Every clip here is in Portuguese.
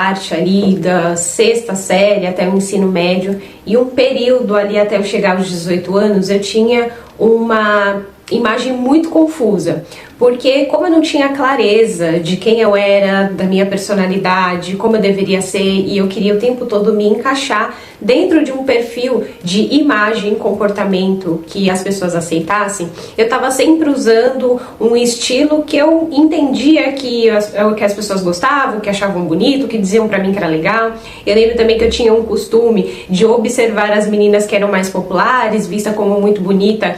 parte ali da sexta série até o ensino médio, e um período ali até eu chegar aos 18 anos, eu tinha uma imagem muito confusa, porque como eu não tinha clareza de quem eu era, da minha personalidade, como eu deveria ser, e eu queria o tempo todo me encaixar dentro de um perfil de imagem, comportamento que as pessoas aceitassem, eu estava sempre usando um estilo que eu entendia que as pessoas gostavam, que achavam bonito, que diziam pra mim que era legal. Eu lembro também que eu tinha um costume de observar as meninas que eram mais populares, vista como muito bonita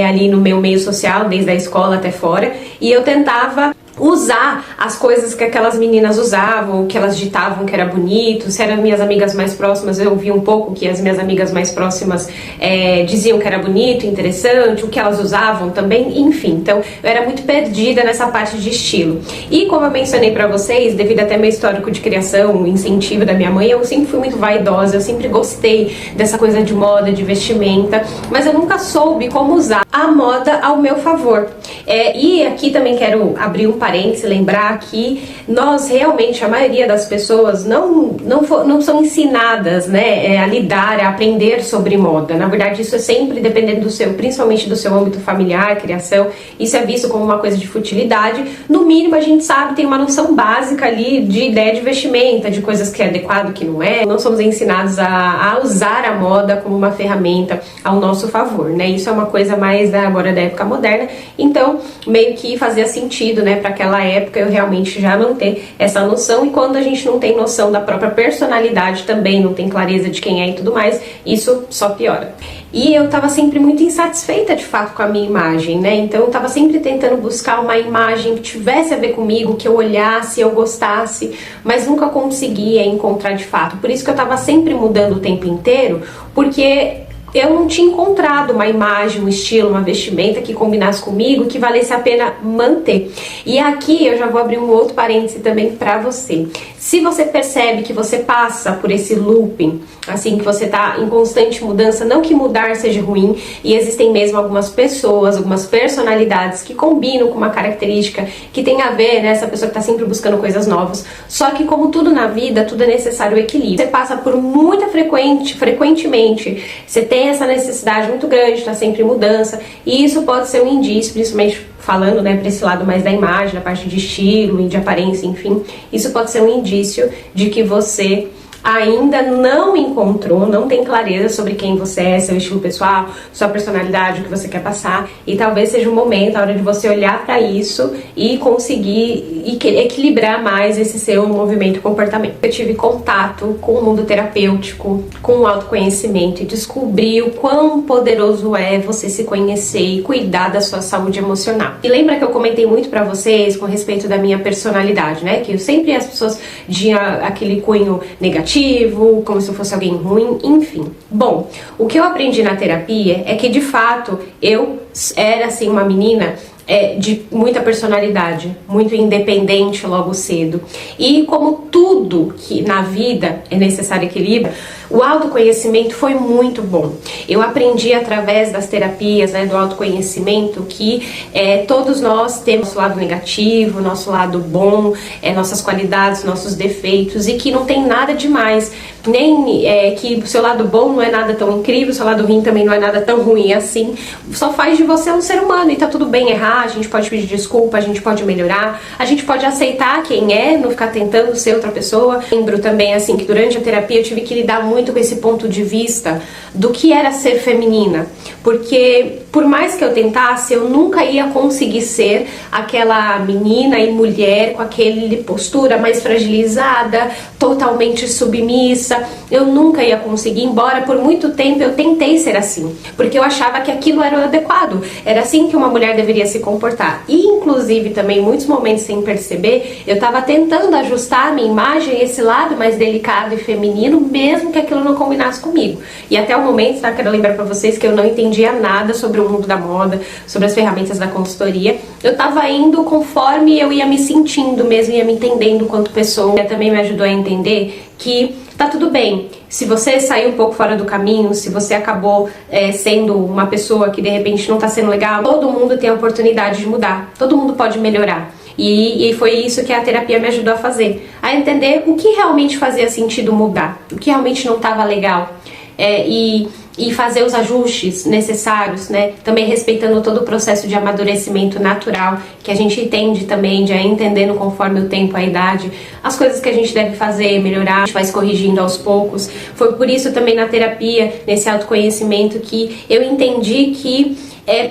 ali no meu meio social, desde a escola até fora, e eu tentava usar as coisas que aquelas meninas usavam, que elas ditavam que era bonito. Se eram minhas amigas mais próximas, eu ouvia um pouco que as minhas amigas mais próximas diziam que era bonito, interessante, o que elas usavam também, enfim. Então, eu era muito perdida nessa parte de estilo. E como eu mencionei pra vocês, devido até meu histórico de criação, o incentivo da minha mãe, eu sempre fui muito vaidosa, eu sempre gostei dessa coisa de moda, de vestimenta, mas eu nunca soube como usar a moda ao meu favor. E aqui também quero abrir um parênteses, lembrar que nós realmente, a maioria das pessoas não são ensinadas, né, a lidar, a aprender sobre moda. Na verdade, isso é sempre dependendo do seu, principalmente do seu âmbito familiar, criação, isso é visto como uma coisa de futilidade. No mínimo, a gente sabe, tem uma noção básica ali de ideia de vestimenta, de coisas que é adequado, que não é. Não somos ensinados a usar a moda como uma ferramenta ao nosso favor, né? Isso é uma coisa mais agora da época moderna, então meio que fazia sentido, né, para aquela época eu realmente já não ter essa noção. E quando a gente não tem noção da própria personalidade também, não tem clareza de quem é e tudo mais, isso só piora. E eu tava sempre muito insatisfeita de fato com a minha imagem, né? Então eu tava sempre tentando buscar uma imagem que tivesse a ver comigo, que eu olhasse, eu gostasse, mas nunca conseguia encontrar de fato. Por isso que eu tava sempre mudando o tempo inteiro, porque eu não tinha encontrado uma imagem, um estilo, uma vestimenta que combinasse comigo, que valesse a pena manter. E aqui eu já vou abrir um outro parêntese também pra você. Se você percebe que você passa por esse looping, assim, que você tá em constante mudança, não que mudar seja ruim, e existem mesmo algumas pessoas, algumas personalidades que combinam com uma característica que tem a ver, né, essa pessoa que tá sempre buscando coisas novas. Só que como tudo na vida, tudo é necessário equilíbrio. Você passa por frequentemente, você tem essa necessidade muito grande de estar sempre em mudança, e isso pode ser um indício, principalmente falando, né, para esse lado mais da imagem, da parte de estilo e de aparência, enfim, isso pode ser um indício de que você ainda não encontrou, não tem clareza sobre quem você é, seu estilo pessoal, sua personalidade, o que você quer passar, e talvez seja um momento, a hora de você olhar para isso e conseguir equilibrar mais esse seu movimento e comportamento. Eu tive contato com o mundo terapêutico, com o autoconhecimento, e descobri o quão poderoso é você se conhecer e cuidar da sua saúde emocional. E lembra que eu comentei muito pra vocês com respeito da minha personalidade, né? Que eu sempre as pessoas tinham aquele cunho negativo, como se eu fosse alguém ruim, enfim. Bom, o que eu aprendi na terapia é que, de fato, eu era, assim, uma menina de muita personalidade, muito independente logo cedo. E como tudo que na vida é necessário equilíbrio, o autoconhecimento foi muito bom. Eu aprendi através das terapias, né, do autoconhecimento, que todos nós temos nosso lado negativo, nosso lado bom, nossas qualidades, nossos defeitos, e que não tem nada demais, nem que o seu lado bom não é nada tão incrível, o seu lado ruim também não é nada tão ruim assim. Só faz de você um ser humano, e tá tudo bem errar, a gente pode pedir desculpa, a gente pode melhorar, a gente pode aceitar quem é, não ficar tentando ser outra pessoa. Lembro também, assim, que durante a terapia eu tive que lidar muito com esse ponto de vista do que era ser feminina, porque por mais que eu tentasse, eu nunca ia conseguir ser aquela menina e mulher com aquele postura mais fragilizada, totalmente submissa. Eu nunca ia conseguir, embora por muito tempo eu tentei ser assim, porque eu achava que aquilo era o adequado, era assim que uma mulher deveria se comportar. E inclusive também em muitos momentos, sem perceber, eu estava tentando ajustar a minha imagem a esse lado mais delicado e feminino, mesmo que aquilo não combinasse comigo. E até o momento, tá, quero lembrar pra vocês que eu não entendia nada sobre o mundo da moda, sobre as ferramentas da consultoria. Eu tava indo conforme eu ia me sentindo mesmo, ia me entendendo quanto pessoa. Também me ajudou a entender que tá tudo bem se você sair um pouco fora do caminho, se você acabou sendo uma pessoa que de repente não tá sendo legal. Todo mundo tem a oportunidade de mudar, todo mundo pode melhorar. E foi isso que a terapia me ajudou a fazer, a entender o que realmente fazia sentido mudar, o que realmente não estava legal, e fazer os ajustes necessários, né? Também respeitando todo o processo de amadurecimento natural que a gente entende também, de ir entendendo conforme o tempo, a idade, as coisas que a gente deve fazer, melhorar, a gente vai se corrigindo aos poucos. Foi por isso também na terapia, nesse autoconhecimento, que eu entendi que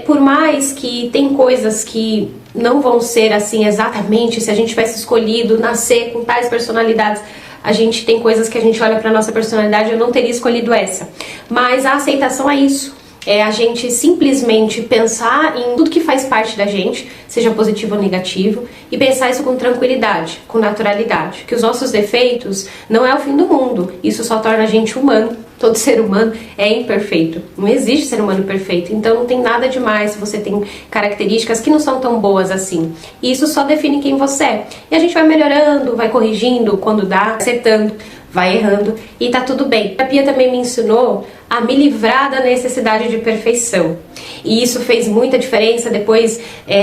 por mais que tem coisas que não vão ser assim exatamente, se a gente tivesse escolhido nascer com tais personalidades, a gente tem coisas que a gente olha pra nossa personalidade, eu não teria escolhido essa. Mas a aceitação é isso. É a gente simplesmente pensar em tudo que faz parte da gente, seja positivo ou negativo, e pensar isso com tranquilidade, com naturalidade. Que os nossos defeitos não é o fim do mundo, isso só torna a gente humano. Todo ser humano é imperfeito, não existe ser humano perfeito, então não tem nada demais se você tem características que não são tão boas assim. E isso só define quem você é. E a gente vai melhorando, vai corrigindo quando dá, acertando, vai errando e tá tudo bem. A terapia também me ensinou a me livrar da necessidade de perfeição. E isso fez muita diferença depois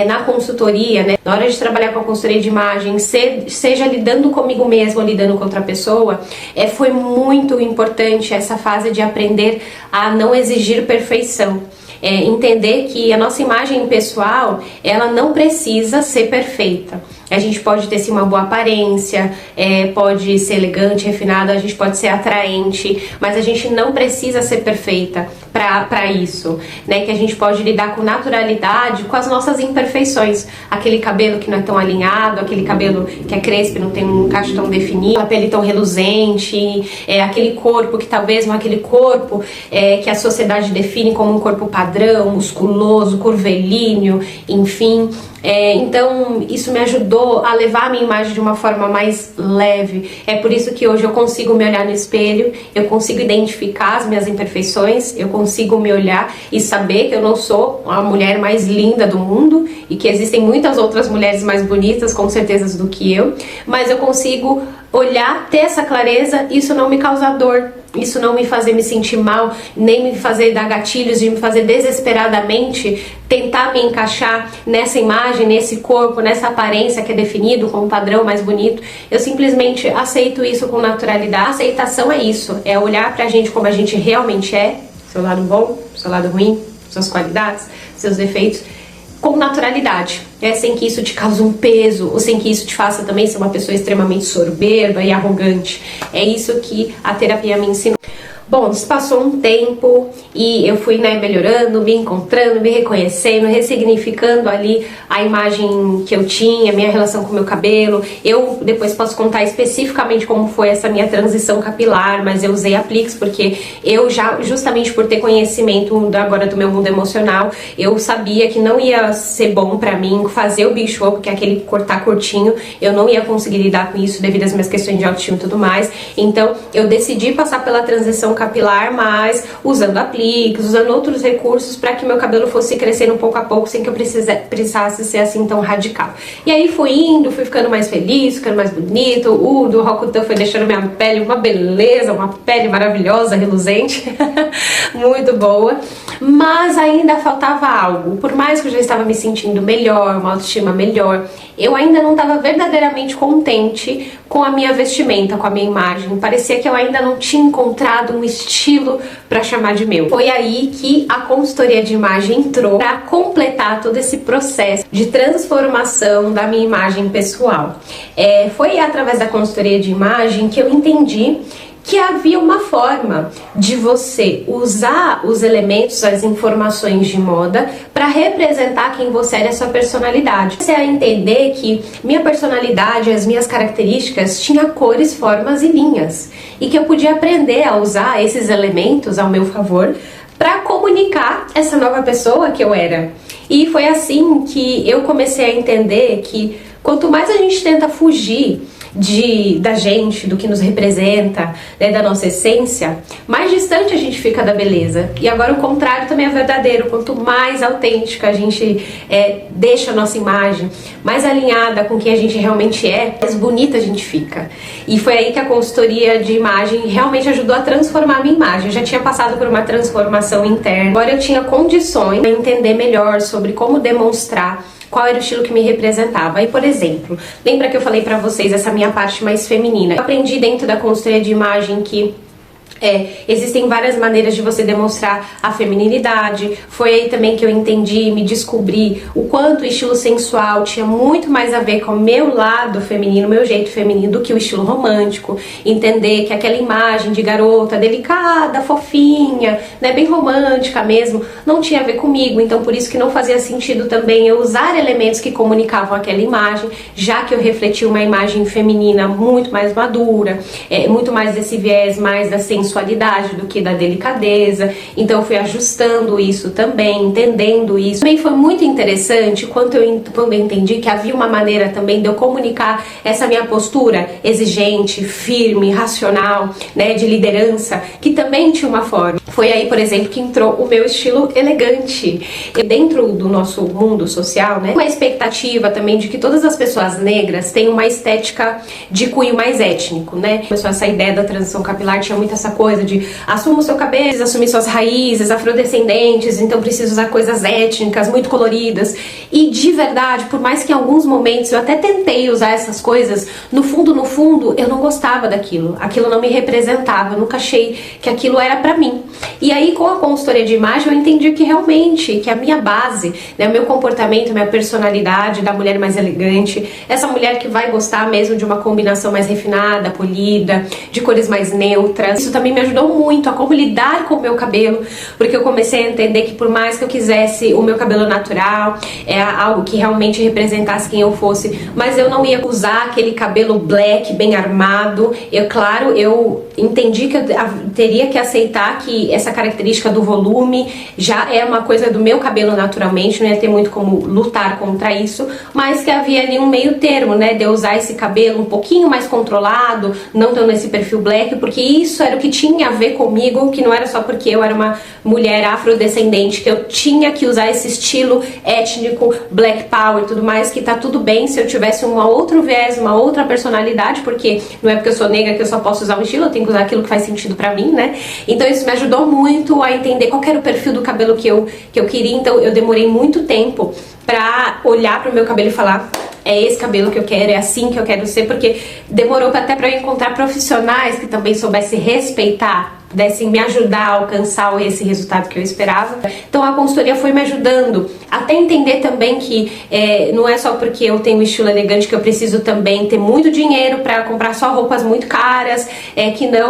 na consultoria, né? Na hora de trabalhar com a consultoria de imagem, seja lidando comigo mesmo ou lidando com outra pessoa, foi muito importante essa fase de aprender a não exigir perfeição. Entender que a nossa imagem pessoal, ela não precisa ser perfeita. A gente pode ter sim uma boa aparência, pode ser elegante, refinado, a gente pode ser atraente, mas a gente não precisa ser perfeita para isso, né? Que a gente pode lidar com naturalidade com as nossas imperfeições. Aquele cabelo que não é tão alinhado, aquele cabelo que é crespo, não tem um encaixe tão definido, a pele tão reluzente, aquele corpo que talvez não é aquele corpo que a sociedade define como um corpo padrão, musculoso, curvilíneo, enfim. Então isso me ajudou a levar a minha imagem de uma forma mais leve. É por isso que hoje eu consigo me olhar no espelho, eu consigo identificar as minhas imperfeições, eu consigo me olhar e saber que eu não sou a mulher mais linda do mundo e que existem muitas outras mulheres mais bonitas, com certeza, do que eu, mas eu consigo olhar, ter essa clareza, isso não me causa dor, isso não me fazer me sentir mal, nem me fazer dar gatilhos, de me fazer desesperadamente tentar me encaixar nessa imagem, nesse corpo, nessa aparência que é definido como padrão mais bonito. Eu simplesmente aceito isso com naturalidade. A aceitação é isso, é olhar pra gente como a gente realmente é, seu lado bom, seu lado ruim, suas qualidades, seus defeitos, com naturalidade, sem que isso te cause um peso, ou sem que isso te faça também ser uma pessoa extremamente soberba e arrogante. É isso que a terapia me ensinou. Bom, se passou um tempo e eu fui melhorando, me encontrando, me reconhecendo, ressignificando ali a imagem que eu tinha, minha relação com o meu cabelo. Eu depois posso contar especificamente como foi essa minha transição capilar, mas eu usei Aplix porque eu já, justamente por ter conhecimento agora do meu mundo emocional, eu sabia que não ia ser bom pra mim fazer o Big Show, porque aquele cortar curtinho, eu não ia conseguir lidar com isso devido às minhas questões de autoestima e tudo mais. Então eu decidi passar pela transição capilar, mas usando Aplix, usando outros recursos para que meu cabelo fosse crescendo pouco a pouco, sem que eu precisasse ser assim tão radical. E aí fui indo, fui ficando mais feliz, ficando mais bonito. O do Rokutan foi deixando minha pele uma beleza, uma pele maravilhosa, reluzente, muito boa. Mas ainda faltava algo. Por mais que eu já estava me sentindo melhor, uma autoestima melhor, eu ainda não estava verdadeiramente contente com a minha vestimenta, com a minha imagem. Parecia que eu ainda não tinha encontrado um estilo para chamar de meu. Foi aí que a consultoria de imagem entrou para completar todo esse processo de transformação da minha imagem pessoal. Foi através da consultoria de imagem que eu entendi que havia uma forma de você usar os elementos, as informações de moda para representar quem você é e a sua personalidade. Você a entender que minha personalidade, as minhas características tinha cores, formas e linhas e que eu podia aprender a usar esses elementos ao meu favor para comunicar essa nova pessoa que eu era. E foi assim que eu comecei a entender que quanto mais a gente tenta fugir da gente, do que nos representa, né, da nossa essência, mais distante a gente fica da beleza. E agora o contrário também é verdadeiro. Quanto mais autêntica a gente deixa a nossa imagem, mais alinhada com quem a gente realmente é, mais bonita a gente fica. E foi aí que a consultoria de imagem realmente ajudou a transformar a minha imagem. Eu já tinha passado por uma transformação interna, agora eu tinha condições para entender melhor sobre como demonstrar qual era o estilo que me representava. Aí, por exemplo, lembra que eu falei pra vocês essa minha parte mais feminina? Eu aprendi dentro da consultoria de imagem que existem várias maneiras de você demonstrar a feminilidade. Foi aí também que eu entendi, me descobri o quanto o estilo sensual tinha muito mais a ver com o meu lado feminino, meu jeito feminino, do que o estilo romântico. Entender que aquela imagem de garota delicada, fofinha, né, bem romântica mesmo, não tinha a ver comigo. Então por isso que não fazia sentido também eu usar elementos que comunicavam aquela imagem, já que eu refleti uma imagem feminina muito mais madura, muito mais desse viés mais da sensualidade do que da delicadeza. Então eu fui ajustando isso também, entendendo isso. Também foi muito interessante quando eu entendi que havia uma maneira também de eu comunicar essa minha postura exigente, firme, racional, né, de liderança, que também tinha uma forma. Foi aí, por exemplo, que entrou o meu estilo elegante. E dentro do nosso mundo social, né, uma expectativa também de que todas as pessoas negras têm uma estética de cunho mais étnico, né? Começou essa ideia da transição capilar, tinha muito essa coisa de assuma o seu cabelo, assumir suas raízes afrodescendentes, então precisa usar coisas étnicas, muito coloridas. E de verdade, por mais que em alguns momentos eu até tentei usar essas coisas, no fundo, eu não gostava daquilo. Aquilo não me representava, eu nunca achei que aquilo era pra mim. E aí, com a consultoria de imagem, eu entendi que realmente, que a minha base, né, o meu comportamento, minha personalidade da mulher mais elegante, essa mulher que vai gostar mesmo de uma combinação mais refinada, polida, de cores mais neutras. Isso também me ajudou muito a como lidar com o meu cabelo, porque eu comecei a entender que por mais que eu quisesse o meu cabelo natural, algo que realmente representasse quem eu fosse, mas eu não ia usar aquele cabelo black, bem armado. Claro, eu entendi que eu teria que aceitar que essa característica do volume já é uma coisa do meu cabelo naturalmente, não ia ter muito como lutar contra isso, mas que havia ali um meio termo, né, de eu usar esse cabelo um pouquinho mais controlado, não tendo esse perfil black, porque isso era o que tinha a ver comigo, que não era só porque eu era uma mulher afrodescendente, que eu tinha que usar esse estilo étnico, black power e tudo mais, que tá tudo bem se eu tivesse um outro viés, uma outra personalidade, porque não é porque eu sou negra que eu só posso usar um estilo, eu tenho que usar aquilo que faz sentido pra mim, né? Então isso me ajudou muito a entender qual era o perfil do cabelo que eu queria. Então eu demorei muito tempo pra olhar pro meu cabelo e falar: é esse cabelo que eu quero, é assim que eu quero ser, porque demorou até pra eu encontrar profissionais que também soubessem respeitar, pudessem me ajudar a alcançar esse resultado que eu esperava. Então a consultoria foi me ajudando até entender também que não é só porque eu tenho um estilo elegante que eu preciso também ter muito dinheiro para comprar só roupas muito caras,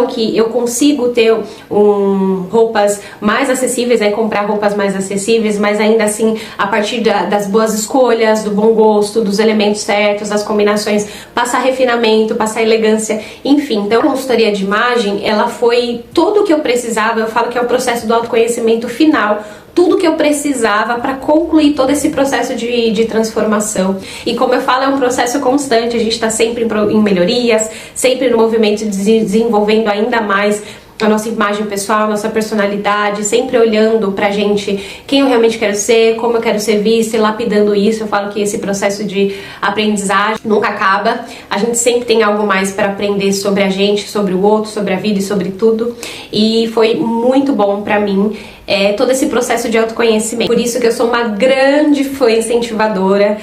que eu consigo ter roupas mais acessíveis, comprar roupas mais acessíveis, mas ainda assim a partir das boas escolhas, do bom gosto, dos elementos certos, das combinações, passar refinamento, passar elegância, enfim. Então a consultoria de imagem, ela foi tudo o que eu precisava. Eu falo que é o processo do autoconhecimento final, tudo que eu precisava para concluir todo esse processo de transformação. E como eu falo, é um processo constante, a gente está sempre em melhorias, sempre no movimento de desenvolvendo ainda mais a nossa imagem pessoal, a nossa personalidade, sempre olhando pra gente quem eu realmente quero ser, como eu quero ser vista e lapidando isso. Eu falo que esse processo de aprendizagem nunca acaba, a gente sempre tem algo mais para aprender sobre a gente, sobre o outro, sobre a vida e sobre tudo. E foi muito bom pra mim todo esse processo de autoconhecimento. Por isso que eu sou uma grande fã incentivadora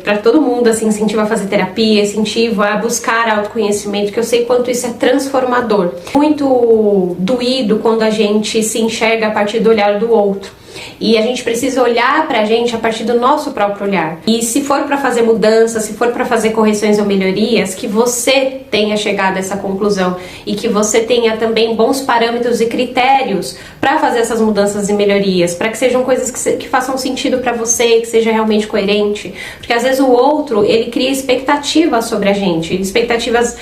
para todo mundo, assim, incentivo a fazer terapia, incentivo a buscar autoconhecimento, que eu sei quanto isso é transformador. Muito doído quando a gente se enxerga a partir do olhar do outro. E a gente precisa olhar pra gente a partir do nosso próprio olhar. E se for pra fazer mudanças, se for pra fazer correções ou melhorias, que você tenha chegado a essa conclusão e que você tenha também bons parâmetros e critérios pra fazer essas mudanças e melhorias, pra que sejam coisas que façam sentido pra você, que seja realmente coerente. Porque às vezes o outro, ele cria expectativas sobre a gente, expectativas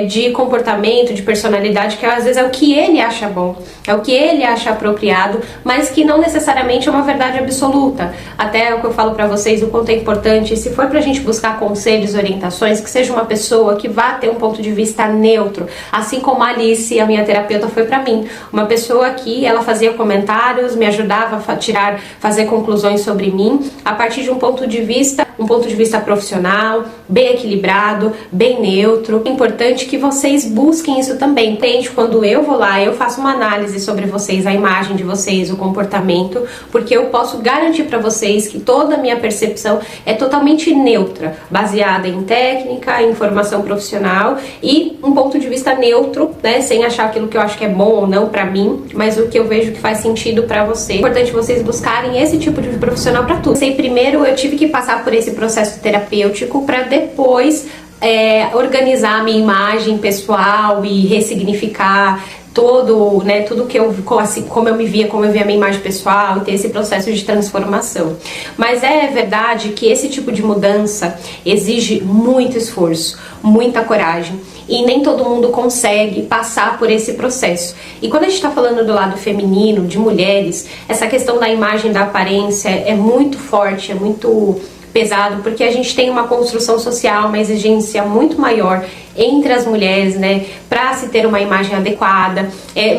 de comportamento, de personalidade, que às vezes é o que ele acha bom, é o que ele acha apropriado, mas que não necessariamente é uma verdade absoluta. Até o que eu falo pra vocês, o quanto é importante, se for pra gente buscar conselhos, orientações, que seja uma pessoa que vá ter um ponto de vista neutro, assim como a Alice, a minha terapeuta, foi pra mim. Uma pessoa que ela fazia comentários, me ajudava a fazer conclusões sobre mim, a partir de um ponto de vista um ponto de vista profissional, bem equilibrado, bem neutro. É importante que vocês busquem isso também. Entende? Quando eu vou lá, eu faço uma análise sobre vocês, a imagem de vocês, o comportamento, porque eu posso garantir para vocês que toda a minha percepção é totalmente neutra, baseada em técnica, em informação profissional e um ponto de vista neutro, né, sem achar aquilo que eu acho que é bom ou não para mim, mas o que eu vejo que faz sentido para você. É importante vocês buscarem esse tipo de profissional para tudo. Sei, primeiro eu tive que passar por esse processo terapêutico para depois organizar a minha imagem pessoal e ressignificar tudo que eu, assim, como eu via a minha imagem pessoal e ter esse processo de transformação. Mas é verdade que esse tipo de mudança exige muito esforço, muita coragem, e nem todo mundo consegue passar por esse processo. E quando a gente está falando do lado feminino, de mulheres, essa questão da imagem, da aparência é muito forte, é muito pesado, porque a gente tem uma construção social, uma exigência muito maior entre as mulheres, né, para se ter uma imagem adequada.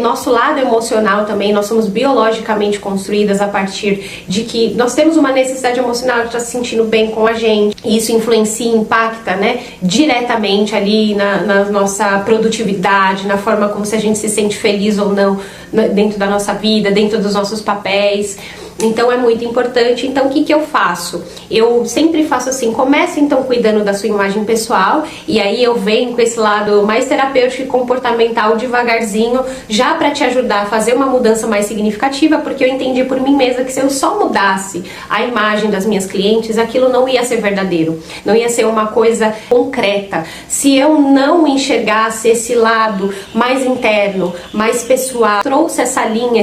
Nosso lado emocional também, nós somos biologicamente construídas a partir de que nós temos uma necessidade emocional de estar se sentindo bem com a gente, e isso influencia, impacta, né, diretamente ali na nossa produtividade, na forma como se a gente se sente feliz ou não dentro da nossa vida, dentro dos nossos papéis. Então é muito importante. Então o que eu faço? Eu sempre faço assim, comece então cuidando da sua imagem pessoal, e aí eu venho com esse lado mais terapêutico e comportamental devagarzinho, já para te ajudar a fazer uma mudança mais significativa, porque eu entendi por mim mesma que se eu só mudasse a imagem das minhas clientes, aquilo não ia ser verdadeiro, não ia ser uma coisa concreta. Se eu não enxergasse esse lado mais interno, mais pessoal, trouxe essa linha,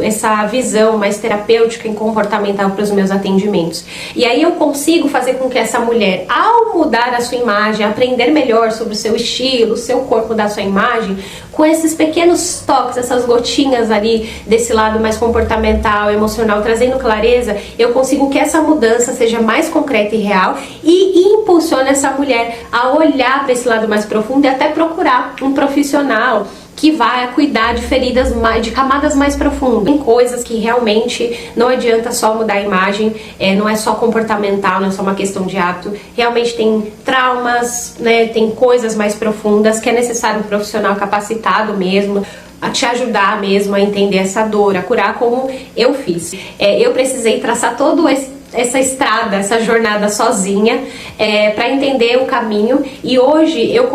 essa visão mais terapêutica e comportamental para os meus atendimentos. E aí eu consigo fazer com que essa mulher, ao mudar a sua imagem, aprender melhor sobre o seu estilo, o seu corpo, da sua imagem, com esses pequenos toques, essas gotinhas ali desse lado mais comportamental, emocional, trazendo clareza, eu consigo que essa mudança seja mais concreta e real e impulsione essa mulher a olhar para esse lado mais profundo e até procurar um profissional que vai cuidar de feridas, de camadas mais profundas. Tem coisas que realmente não adianta só mudar a imagem, não é só comportamental, não é só uma questão de hábito. Realmente tem traumas, né, tem coisas mais profundas que é necessário um profissional capacitado mesmo, a te ajudar mesmo a entender essa dor, a curar, como eu fiz. Eu precisei traçar todo essa estrada, essa jornada sozinha, para entender o caminho, e hoje eu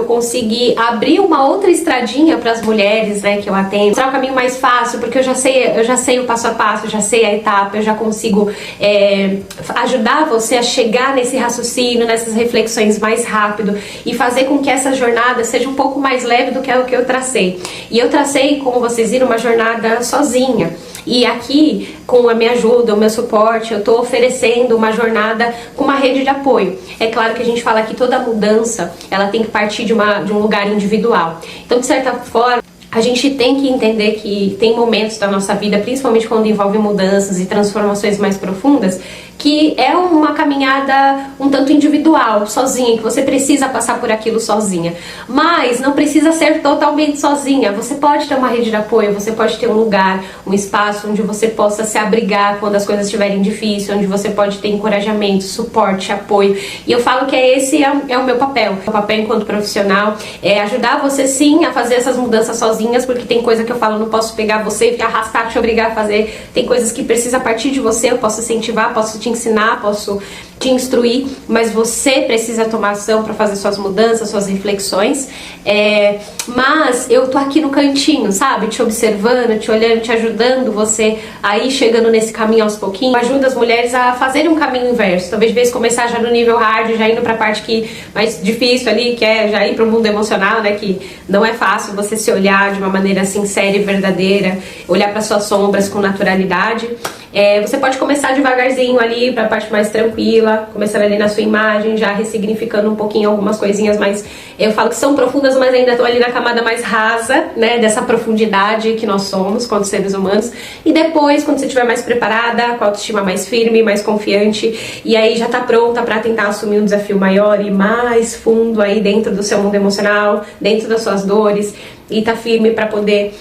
consegui abrir uma outra estradinha para as mulheres, né, que eu atendo, mostrar o caminho mais fácil, porque eu já sei o passo a passo, eu já sei a etapa, eu já consigo ajudar você a chegar nesse raciocínio, nessas reflexões mais rápido e fazer com que essa jornada seja um pouco mais leve do que é o que eu tracei. E eu tracei, como vocês viram, uma jornada sozinha. E aqui, com a minha ajuda, o meu suporte, eu estou oferecendo uma jornada com uma rede de apoio. É claro que a gente fala que toda mudança, ela tem que partir de um lugar individual. Então, de certa forma, a gente tem que entender que tem momentos da nossa vida, principalmente quando envolve mudanças e transformações mais profundas, que é uma caminhada um tanto individual, sozinha, que você precisa passar por aquilo sozinha. Mas não precisa ser totalmente sozinha. Você pode ter uma rede de apoio, você pode ter um lugar, um espaço onde você possa se abrigar quando as coisas estiverem difíceis, onde você pode ter encorajamento, suporte, apoio. E eu falo que esse é o meu papel. O papel enquanto profissional é ajudar você sim a fazer essas mudanças sozinhas, porque tem coisa que eu falo, não posso pegar você e arrastar, te obrigar a fazer. Tem coisas que precisa partir de você, eu posso incentivar, posso te ensinar, posso te instruir, mas você precisa tomar ação para fazer suas mudanças, suas reflexões. Mas eu tô aqui no cantinho, sabe? Te observando, te olhando, te ajudando você aí chegando nesse caminho aos pouquinhos. Ajuda as mulheres a fazerem um caminho inverso. Talvez de vez começar já no nível hard, já indo pra parte que mais difícil ali, que é já ir pro mundo emocional, né? Que não é fácil você se olhar de uma maneira sincera e verdadeira, olhar para suas sombras com naturalidade. Você pode começar devagarzinho ali pra parte mais tranquila, começando ali na sua imagem, já ressignificando um pouquinho algumas coisinhas, mas eu falo que são profundas, mas ainda estão ali na camada mais rasa, né, dessa profundidade que nós somos quanto seres humanos. E depois, quando você estiver mais preparada, com a autoestima mais firme, mais confiante, e aí já tá pronta pra tentar assumir um desafio maior e mais fundo aí dentro do seu mundo emocional, dentro das suas dores, e tá firme para poder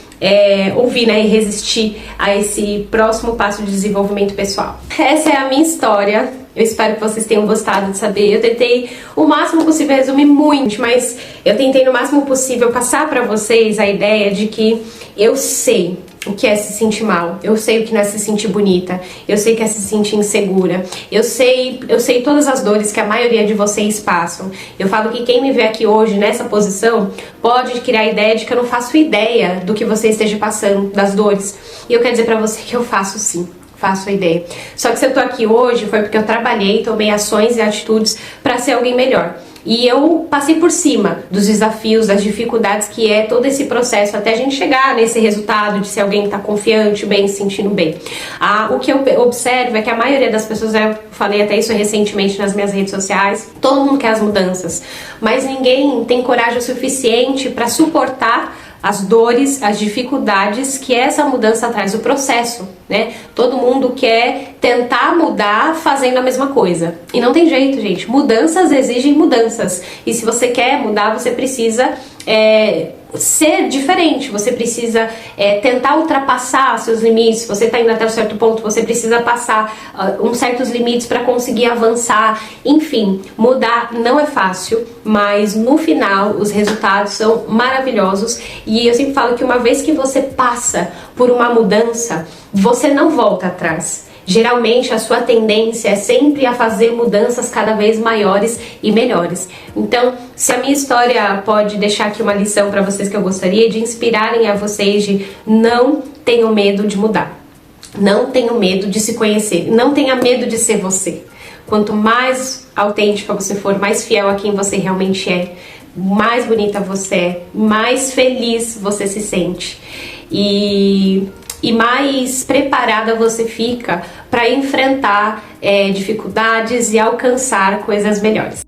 ouvir, né, e resistir a esse próximo passo de desenvolvimento pessoal. Essa é a minha história. Eu espero que vocês tenham gostado de saber. Eu tentei o máximo possível resumir muito, mas eu tentei no máximo possível passar pra vocês a ideia de que eu sei o que é se sentir mal, eu sei o que não é se sentir bonita, eu sei que é se sentir insegura, eu sei todas as dores que a maioria de vocês passam. Eu falo que quem me vê aqui hoje nessa posição pode criar a ideia de que eu não faço ideia do que você esteja passando, das dores. E eu quero dizer pra você que eu faço sim. Faço a ideia. Só que se eu tô aqui hoje foi porque eu trabalhei, tomei ações e atitudes para ser alguém melhor. E eu passei por cima dos desafios, das dificuldades que é todo esse processo até a gente chegar nesse resultado de ser alguém que tá confiante, bem, se sentindo bem. O que eu observo é que a maioria das pessoas, eu falei até isso recentemente nas minhas redes sociais, todo mundo quer as mudanças, mas ninguém tem coragem o suficiente para suportar as dores, as dificuldades que essa mudança traz, o processo, né? Todo mundo quer tentar mudar fazendo a mesma coisa. E não tem jeito, gente. Mudanças exigem mudanças. E se você quer mudar, você precisa ser diferente, você precisa tentar ultrapassar seus limites. Se você está indo até um certo ponto, você precisa passar uns certos limites para conseguir avançar. Enfim, mudar não é fácil, mas no final os resultados são maravilhosos. E eu sempre falo que uma vez que você passa por uma mudança, você não volta atrás. Geralmente a sua tendência é sempre a fazer mudanças cada vez maiores e melhores. Então, se a minha história pode deixar aqui uma lição para vocês que eu gostaria de inspirarem a vocês de não tenham medo de mudar. Não tenham medo de se conhecer. Não tenha medo de ser você. Quanto mais autêntica você for, mais fiel a quem você realmente é, mais bonita você é, mais feliz você se sente. E mais preparada você fica para enfrentar dificuldades e alcançar coisas melhores.